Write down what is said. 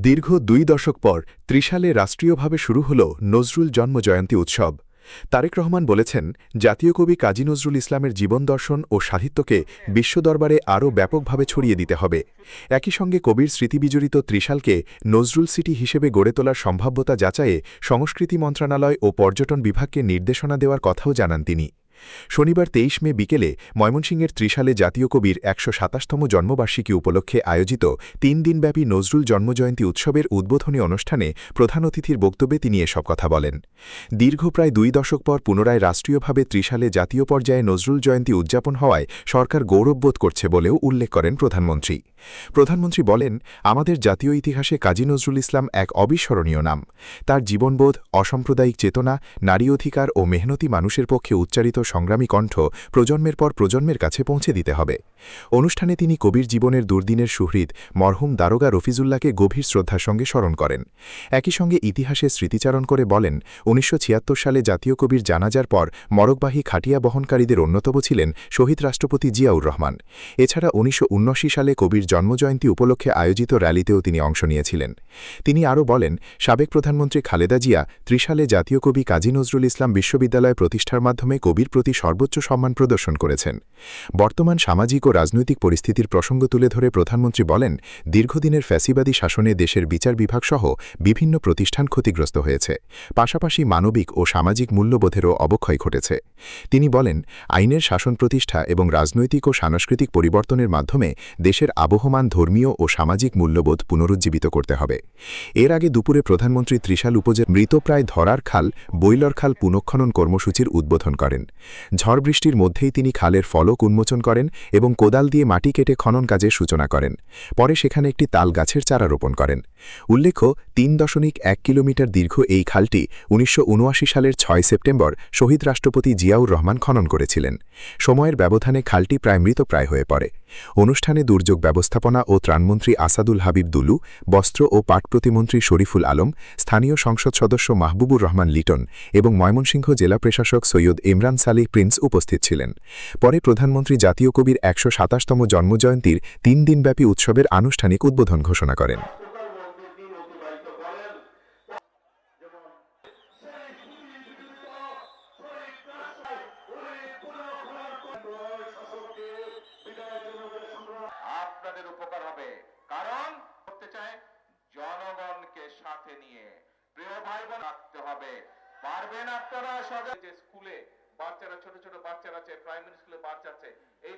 দীর্ঘ ২ দশক পর ত্রিশালে রাষ্ট্রীয়ভাবে শুরু হল নজরুল জন্মজয়ন্তী উৎসব। তারেক রহমান বলেছেন, জাতীয় কবি কাজী নজরুল ইসলামের জীবন দর্শন ও সাহিত্যকে বিশ্বদরবারে আরও ব্যাপকভাবে ছড়িয়ে দিতে হবে। একই সঙ্গে কবির স্মৃতিবিজড়িত ত্রিশালকে নজরুল সিটি হিসেবে গড়ে তোলার সম্ভাব্যতা যাচাইয়ে সংস্কৃতি মন্ত্রণালয় ও পর্যটন বিভাগকে নির্দেশনা দেওয়ার কথাও জানান তিনি। শনিবার ২৩ মে বিকেলে ময়মনসিংহের ত্রিশালে জাতীয় কবির ১২৭তম জন্মবার্ষিকী উপলক্ষে আয়োজিত ৩ দিনব্যাপী নজরুল জন্মজয়ন্তী উৎসবের উদ্বোধনী অনুষ্ঠানে প্রধান অতিথির বক্তব্যে তিনি এসব কথা বলেন। দীর্ঘ প্রায় ২ দশক পর পুনরায় রাষ্ট্রীয়ভাবে ত্রিশালে জাতীয় পর্যায়ে নজরুল জয়ন্তী উদযাপন হওয়ায় সরকার গৌরববোধ করছে বলেও উল্লেখ করেন প্রধানমন্ত্রী। প্রধানমন্ত্রী বলেন, আমাদের জাতীয় ইতিহাসে কাজী নজরুল ইসলাম এক অবিস্মরণীয় নাম। তার জীবনবোধ, অসাম্প্রদায়িক চেতনা, নারী অধিকার ও মেহনতি মানুষের পক্ষে উচ্চারিত সংগ্রামী কণ্ঠ প্রজন্মের পর প্রজন্মের কাছে পৌঁছে দিতে হবে। অনুষ্ঠানে তিনি কবির জীবনের দুর্দিনের সুহৃদ মরহুম দারোগা রফিজুল্লাহকে গভীর শ্রদ্ধার সঙ্গে স্মরণ করেন। একই সঙ্গে ইতিহাসে স্মৃতিচারণ করে বলেন, ১৯৭৬ সালে জাতীয় কবির জানাজার পর মরকবাহী খাটিয়া বহনকারীদের অন্যতম ছিলেন শহীদ রাষ্ট্রপতি জিয়াউর রহমান। এছাড়া ১৯৭৯ সালে কবির জন্মজয়ন্তী উপলক্ষে আয়োজিত র্যালিতেও তিনি অংশ নিয়েছিলেন। তিনি আরও বলেন, সাবেক প্রধানমন্ত্রী খালেদা জিয়া ত্রিশালে জাতীয় কবি কাজী নজরুল ইসলাম বিশ্ববিদ্যালয় প্রতিষ্ঠার মাধ্যমে কবির প্রতি সর্বোচ্চ সম্মান প্রদর্শন করেছেন। বর্তমান সামাজিক ও রাজনৈতিক পরিস্থিতির প্রসঙ্গ তুলে ধরে প্রধানমন্ত্রী বলেন, দীর্ঘদিনের ফ্যাসিবাদী শাসনে দেশের বিচার বিভাগসহ বিভিন্ন প্রতিষ্ঠান ক্ষতিগ্রস্ত হয়েছে। পাশাপাশি মানবিক ও সামাজিক মূল্যবোধেরও অবক্ষয় ঘটেছে। তিনি বলেন, আইনের শাসন প্রতিষ্ঠা এবং রাজনৈতিক ও সাংস্কৃতিক পরিবর্তনের মাধ্যমে দেশের আবহমান ধর্মীয় ও সামাজিক মূল্যবোধ পুনরুজ্জীবিত করতে হবে। এর আগে দুপুরে প্রধানমন্ত্রী ত্রিশাল উপজেলার মৃতপ্রায় ধরার খাল বৈলর খাল পুনঃখনন কর্মসূচির উদ্বোধন করেন। ঝড় বৃষ্টির মধ্যেই তিনি খালের ফলক উন্মোচন করেন এবং কোদাল দিয়ে মাটি কেটে খনন কাজের সূচনা করেন। পরে সেখানে একটি তাল গাছের চারা রোপণ করেন। উল্লেখ্য, ৩.১ কিলোমিটার দীর্ঘ এই খালটি ১৯৭৯ সালের ৬ সেপ্টেম্বর শহীদ রাষ্ট্রপতি জিয়াউর রহমান খনন করেছিলেন। সময়ের ব্যবধানে খালটি প্রায় মৃতপ্রায় হয়ে পড়ে। অনুষ্ঠানে দুর্যোগ ব্যবস্থাপনা ও ত্রাণমন্ত্রী আসাদুল হাবিব দুলু, বস্ত্র ও পাট প্রতিমন্ত্রী শরীফুল আলম, স্থানীয় সংসদ সদস্য মাহবুবুর রহমান লিটন এবং ময়মনসিংহ জেলা প্রশাসক সৈয়দ ইমরান সালিহ প্রিন্স উপস্থিত ছিলেন। পরে প্রধানমন্ত্রী জাতীয় কবির ১২৭তম জন্মজয়ন্তীর ৩ দিনব্যাপী উৎসবের আনুষ্ঠানিক উদ্বোধন ঘোষণা করেন। আপনাদের উপকার হবে, কারণ করতে চায় জনগণকে সাথে নিয়ে। প্রিয় ভাই বোন, রাখতে হবে। পারবেন আপনারা সজাগ। যে স্কুলে বাচ্চারা, ছোট ছোট বাচ্চারা আছে, প্রাইমারি স্কুলে বাচ্চা আছে, এই